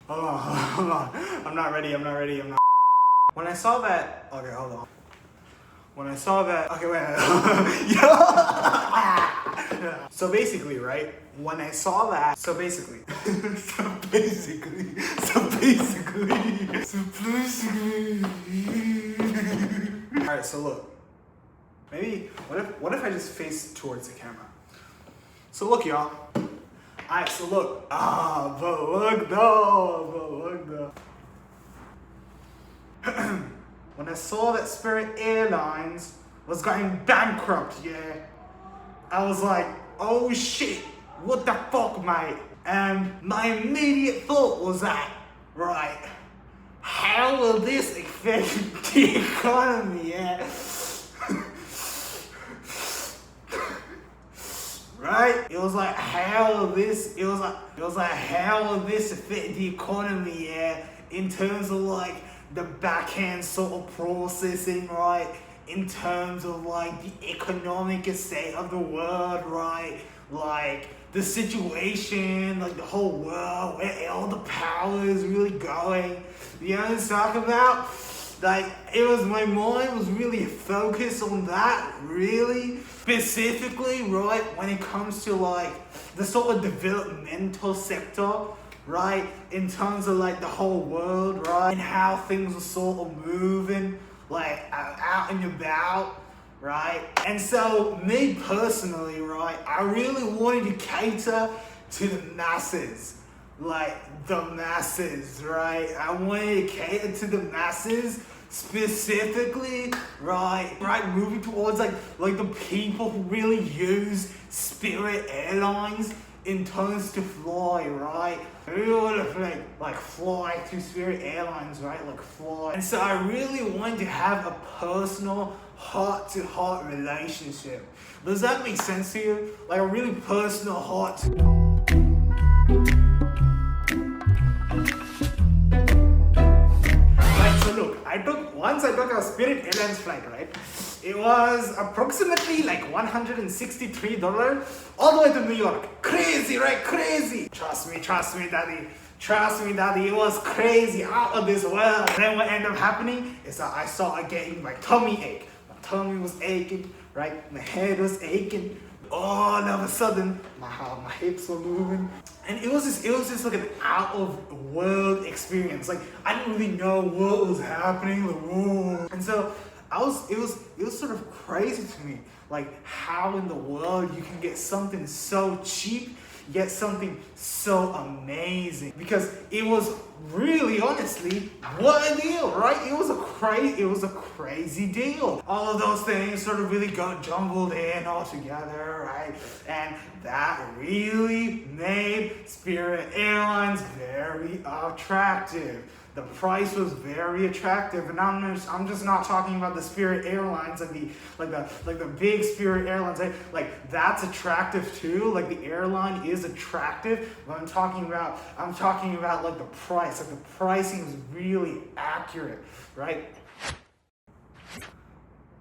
Hold on. I'm not ready. When I saw that, okay, hold on. When I saw that, okay, wait. Yeah. So basically, right? When I saw that, so basically. All right, so look. Maybe, what if I just face towards the camera? So look, y'all. Alright, so look. But look though. When I saw that Spirit Airlines was going bankrupt, yeah, I was like, oh shit, what the fuck, mate? And my immediate thought was that, right, how will this affect the economy, yeah? Right? It was like how will this affect the economy, yeah? In terms of like the backhand sort of processing, right? In terms of like the economic state of the world, right? Like the situation, like the whole world, where all the power is really going. You know what I'm talking about? Like, my mind was really focused on that, really. Specifically, right, when it comes to like the sort of developmental sector, right? In terms of like the whole world, right? And how things are sort of moving, like out and about, right? And so, me personally, right, I really wanted to cater to the masses. Like the masses, right? I wanted to cater to the masses specifically, right, moving towards like the people who really use Spirit Airlines in terms to fly, right? We want to like fly to Spirit Airlines, right? Like fly. And so I really wanted to have a personal heart-to-heart relationship. Does that make sense to you? Like a really personal heart. Once I took a Spirit Airlines flight, right? It was approximately like $163 all the way to New York. Crazy, right? Crazy. Trust me, daddy. It was crazy, out of this world. And then what ended up happening is that I started getting my tummy ache. My tummy was aching, right? My head was aching. All of a sudden, my hips were moving. And it was just like an out of world experience. Like I didn't really know what was happening. Like whoa. And so it was sort of crazy to me. Like how in the world you can get something so cheap, yet something so amazing. Because it was really, honestly, what a deal, right? It was a crazy deal. All of those things sort of really got jumbled in all together, right? And that really made Spirit Airlines very attractive. The price was very attractive, and I'm just not talking about the Spirit Airlines, like the big Spirit Airlines. Like that's attractive too. Like the airline is attractive, but I'm talking about like the price. Like the pricing is really accurate, right?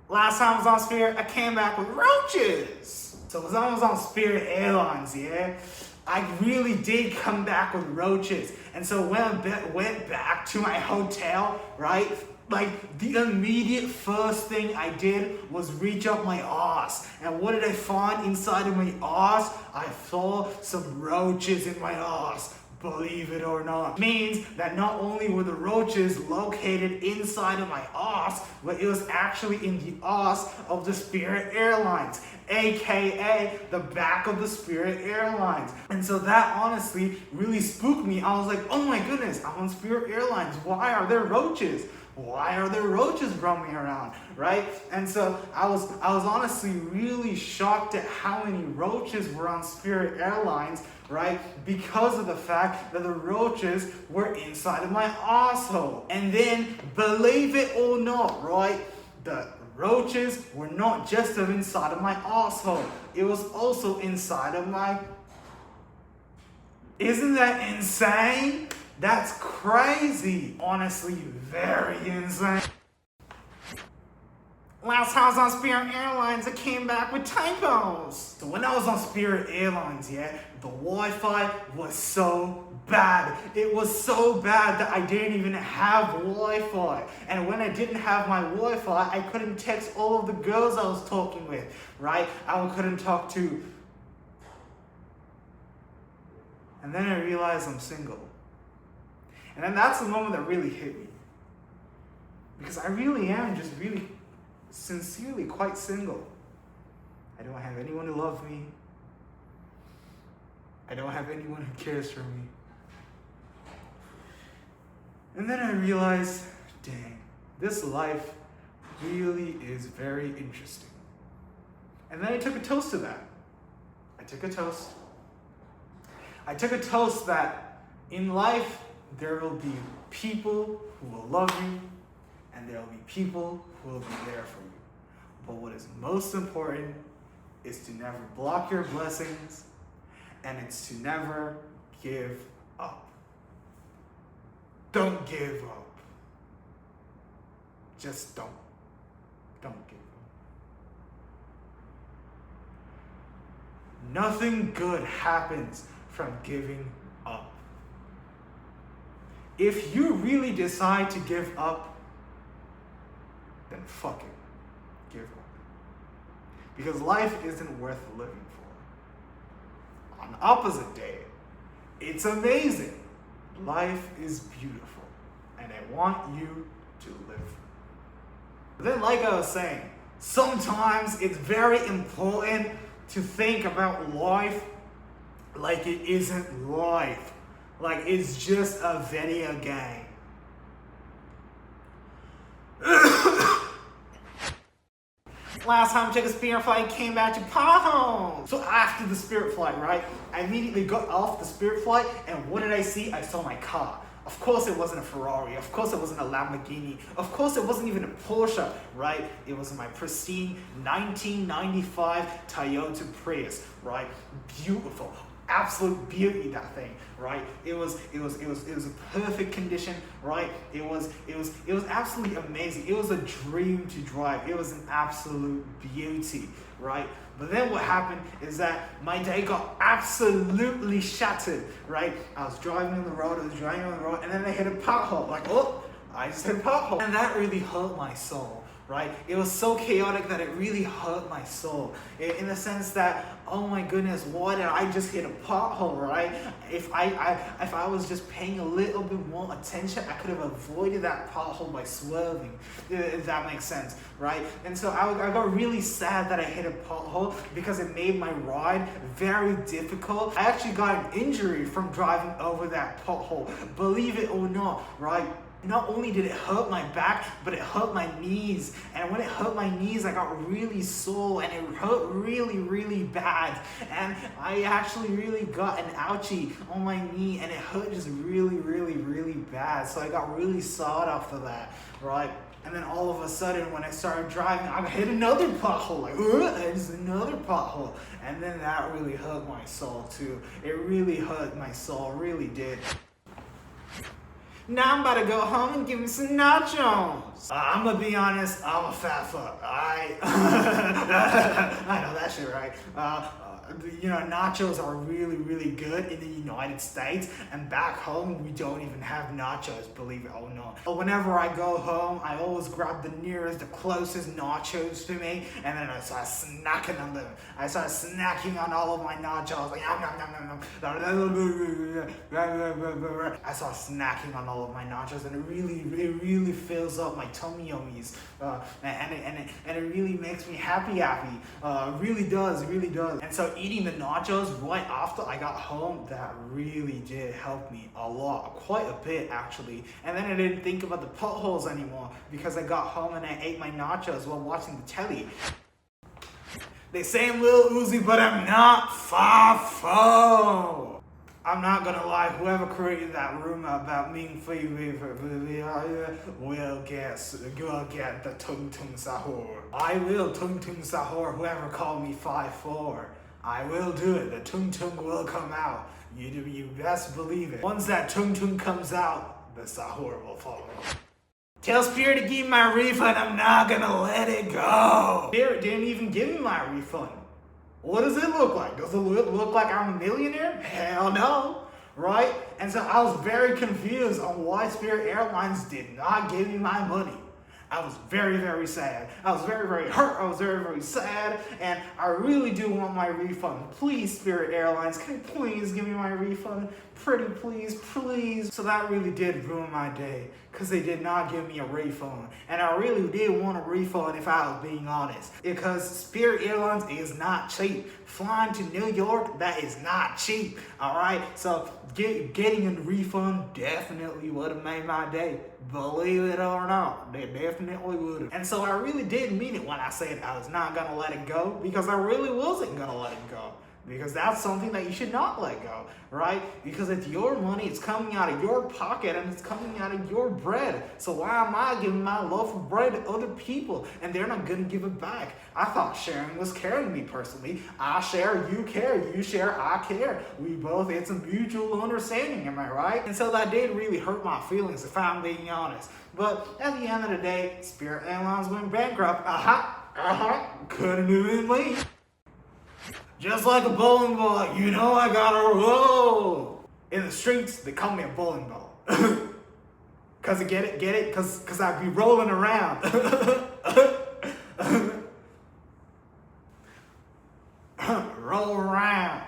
Last time I was on Spirit, I came back with roaches. So when I was on Spirit Airlines, yeah, I really did come back with roaches. And so when I went back to my hotel, right, like the immediate first thing I did was reach up my ass. And what did I find inside of my ass? I saw some roaches in my ass. Believe it or not. Means that not only were the roaches located inside of my ass, but it was actually in the ass of the Spirit Airlines, aka the back of the Spirit Airlines. And so that honestly really spooked me. I was like, oh my goodness, I'm on Spirit Airlines. Why are there roaches? Why are there roaches roaming around, right? And so I was honestly really shocked at how many roaches were on Spirit Airlines, right? Because of the fact that the roaches were inside of my asshole. And then, believe it or not, right? The roaches were not just inside of my asshole. It was also inside of my... Isn't that insane? That's crazy. Honestly, very insane. Last time I was on Spirit Airlines, I came back with typos. So when I was on Spirit Airlines, yeah, the Wi-Fi was so bad. It was so bad that I didn't even have Wi-Fi. And when I didn't have my Wi-Fi, I couldn't text all of the girls I was talking with, right? I couldn't talk to. And then I realized I'm single. And then that's the moment that really hit me. Because I really am just really sincerely quite single. I don't have anyone to love me. I don't have anyone who cares for me. And then I realized, dang, this life really is very interesting. And then I took a toast to that. I took a toast that in life there will be people who will love you and there will be people who will be there for you. But what is most important is to never block your blessings, and it's to never give up. Don't give up. Just don't. Don't give up. Nothing good happens from giving up. If you really decide to give up, then fuck it. Give up. Because life isn't worth living for. On the opposite day, it's amazing. Life is beautiful. And I want you to live. But then, like I was saying, sometimes it's very important to think about life like it isn't life. Like it's just a video game. Last time I took a Spirit flight, came back to potholes. So after the Spirit flight, right, I immediately got off the Spirit flight, and what did I see? I saw my car. Of course it wasn't a Ferrari, of course it wasn't a Lamborghini, of course it wasn't even a Porsche, right? It was my pristine 1995 Toyota Prius, right? Beautiful. Absolute beauty, that thing, right? It was a perfect condition, right? It was absolutely amazing. It was a dream to drive. It was an absolute beauty, right? But then what happened is that my day got absolutely shattered, right? I was driving on the road, and then I hit a pothole. Like, oh, I just hit a pothole. And that really hurt my soul. Right? It was so chaotic that it really hurt my soul. In the sense that, oh my goodness, why did I just hit a pothole, right? If I was just paying a little bit more attention, I could have avoided that pothole by swerving, if that makes sense, right? And so I got really sad that I hit a pothole because it made my ride very difficult. I actually got an injury from driving over that pothole, believe it or not, right? Not only did it hurt my back, but it hurt my knees. And when it hurt my knees, I got really sore and it hurt really, really bad. And I actually really got an ouchie on my knee and it hurt just really, really, really bad. So I got really sore after that, right? And then all of a sudden, when I started driving, I hit another pothole, like, there's another pothole. And then that really hurt my soul too. It really hurt my soul, really did. Now I'm about to go home and give me some nachos. I'm gonna be honest, I'm a fat fuck. I know that shit, right? Nachos are really, really good in the United States, and back home we don't even have nachos, believe it or not. But whenever I go home, I always grab the closest nachos to me, and then I start snacking on them. I start snacking on all of my nachos, like yum, yum, yum, yum. I start snacking on all of my nachos, and it really fills up my tummy yummies, and it really makes me happy. Really does. And so eating the nachos right after I got home, that really did help me a lot, quite a bit actually. And then I didn't think about the potholes anymore because I got home and I ate my nachos while watching the telly. They say I'm Lil Uzi, but I'm not 5'4". I'm not gonna lie, whoever created that rumor about me will get the tung tung sahur. I will tung tung sahur whoever called me 5'4". I will do it. The tung tung will come out. You best believe it. Once that tung tung comes out, the sahur will follow. Tell Spirit to give me my refund. I'm not gonna let it go. Spirit didn't even give me my refund. What does it look like? Does it look like I'm a millionaire? Hell no. right? And so I was very confused on why Spirit Airlines did not give me my money. I was very, very sad. I was very, very hurt. I was very, very sad. And I really do want my refund. Please, Spirit Airlines, can you please give me my refund? Pretty please, please. So that really did ruin my day because they did not give me a refund. And I really did want a refund if I was being honest. Because Spirit Airlines is not cheap. Flying to New York, that is not cheap. All right? So getting a refund definitely would have made my day. Believe it or not, they definitely would have. And so I really did mean it when I said I was not gonna let it go, because I really wasn't gonna let it go. Because that's something that you should not let go, right? Because it's your money, it's coming out of your pocket, and it's coming out of your bread. So why am I giving my love for bread to other people, and they're not gonna give it back? I thought sharing was caring, me personally. I share, you care. You share, I care. We both, it's a mutual understanding, am I right? And so that did really hurt my feelings, if I'm being honest. But at the end of the day, Spirit Airlines went bankrupt. Couldn't have been me. Just like a bowling ball, you know I gotta roll. In the streets, they call me a bowling ball. Cause get it? Cause I be rolling around. Roll around.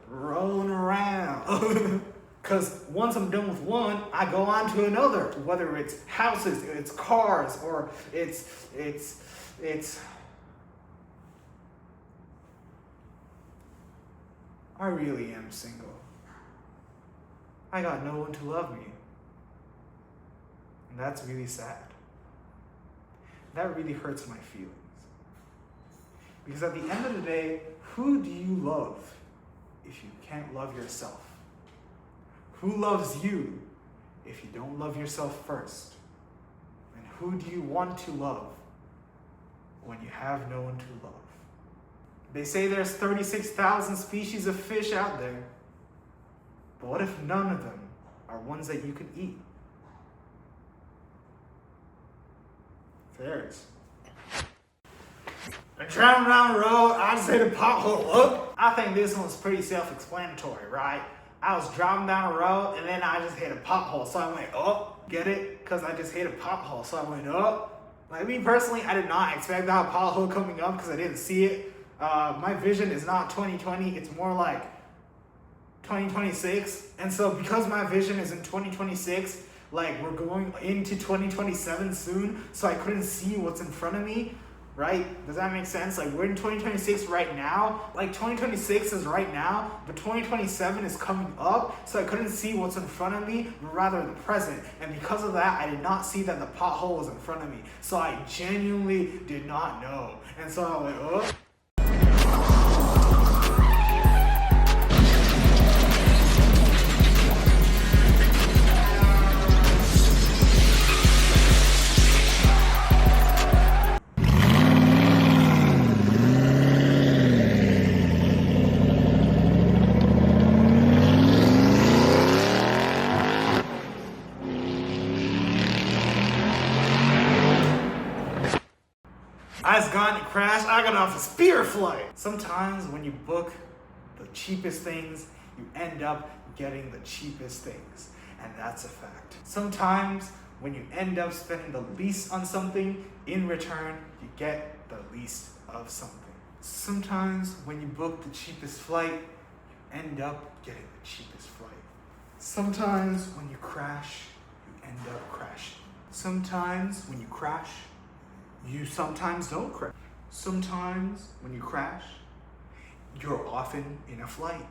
Rolling around. Cause once I'm done with one, I go on to another. Whether it's houses, it's cars, or it's I really am single. I got no one to love me. And that's really sad. That really hurts my feelings. Because at the end of the day, who do you love if you can't love yourself? Who loves you if you don't love yourself first? And who do you want to love when you have no one to love? They say there's 36,000 species of fish out there. But what if none of them are ones that you could eat? There it is. I'm driving down the road, I just hit a pothole. Up. I think this one's pretty self-explanatory, right? I was driving down the road and then I just hit a pothole. So I went up, get it? Because I just hit a pothole. So I went up. Like me personally, I did not expect that pothole coming up because I didn't see it. My vision is not 2020, it's more like 2026. And so because my vision is in 2026, like we're going into 2027 soon, so I couldn't see what's in front of me, right? Does that make sense? Like we're in 2026 right now, like 2026 is right now, but 2027 is coming up, so I couldn't see what's in front of me, but rather the present. And because of that, I did not see that the pothole was in front of me. So I genuinely did not know. And so I went, oh. I just got in a crash. I got off a Spirit flight. Sometimes when you book the cheapest things, you end up getting the cheapest things. And that's a fact. Sometimes when you end up spending the least on something, in return, you get the least of something. Sometimes when you book the cheapest flight, you end up getting the cheapest flight. Sometimes when you crash, you end up crashing. Sometimes when you crash, you sometimes don't crash. Sometimes when you crash, you're often in a flight.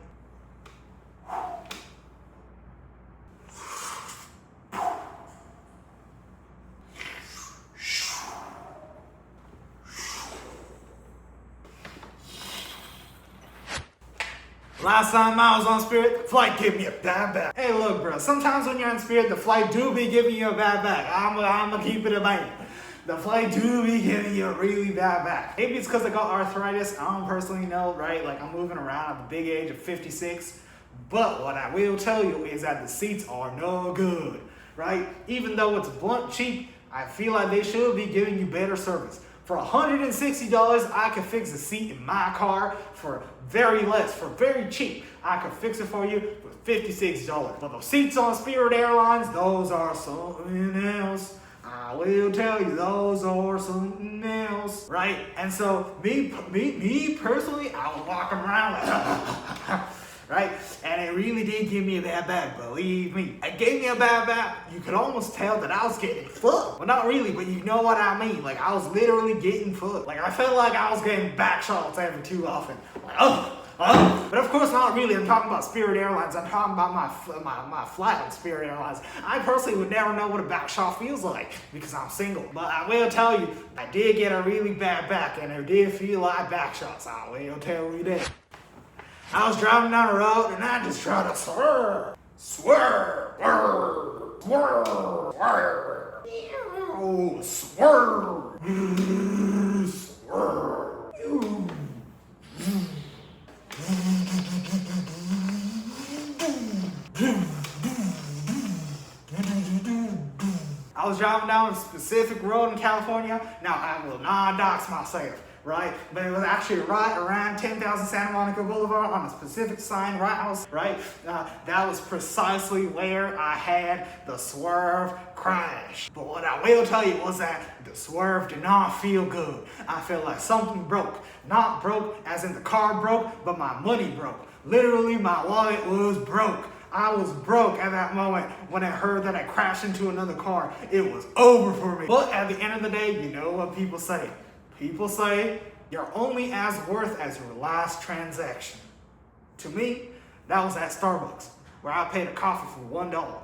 Last time I was on Spirit, the flight gave me a bad back. Hey look bro, sometimes when you're on Spirit, the flight do be giving you a bad back. I'm gonna keep it a bite. The flight do be giving you a really bad back. Maybe it's because I got arthritis. I don't personally know, right? Like I'm moving around at the big age of 56. But what I will tell you is that the seats are no good, right? Even though it's blunt cheap, I feel like they should be giving you better service. For $160, I could fix a seat in my car for very less, for very cheap. I could fix it for you for $56. But those seats on Spirit Airlines, those are something else. I will tell you, those are something else, right? And so me personally, I was walking around like, right? And it really did give me a bad back, believe me. It gave me a bad back. You could almost tell that I was getting fucked. Well, not really, but you know what I mean. Like, I was literally getting fucked. Like, I felt like I was getting back shots every too often. Like, oh. But of course not really. I'm talking about Spirit Airlines. I'm talking about my flight on Spirit Airlines. I personally would never know what a back shot feels like because I'm single. But I will tell you, I did get a really bad back and it did feel like back shots. I will tell you that. I was driving down the road and I just tried to swerve. Swerve. Swerve. Swerve. Swerve. Swerve. Swerve. I was driving down a specific road in California. Now, I will not dox myself, right? But it was actually right around 10,000 Santa Monica Boulevard on a specific sign right house, right? That was precisely where I had the swerve crash. But what I will tell you was that the swerve did not feel good. I felt like something broke. Not broke as in the car broke, but my money broke. Literally, my wallet was broke. I was broke at that moment when I heard that I crashed into another car. It was over for me. But at the end of the day, you know what people say? People say you're only as worth as your last transaction. To me, that was at Starbucks, where I paid a coffee for $1.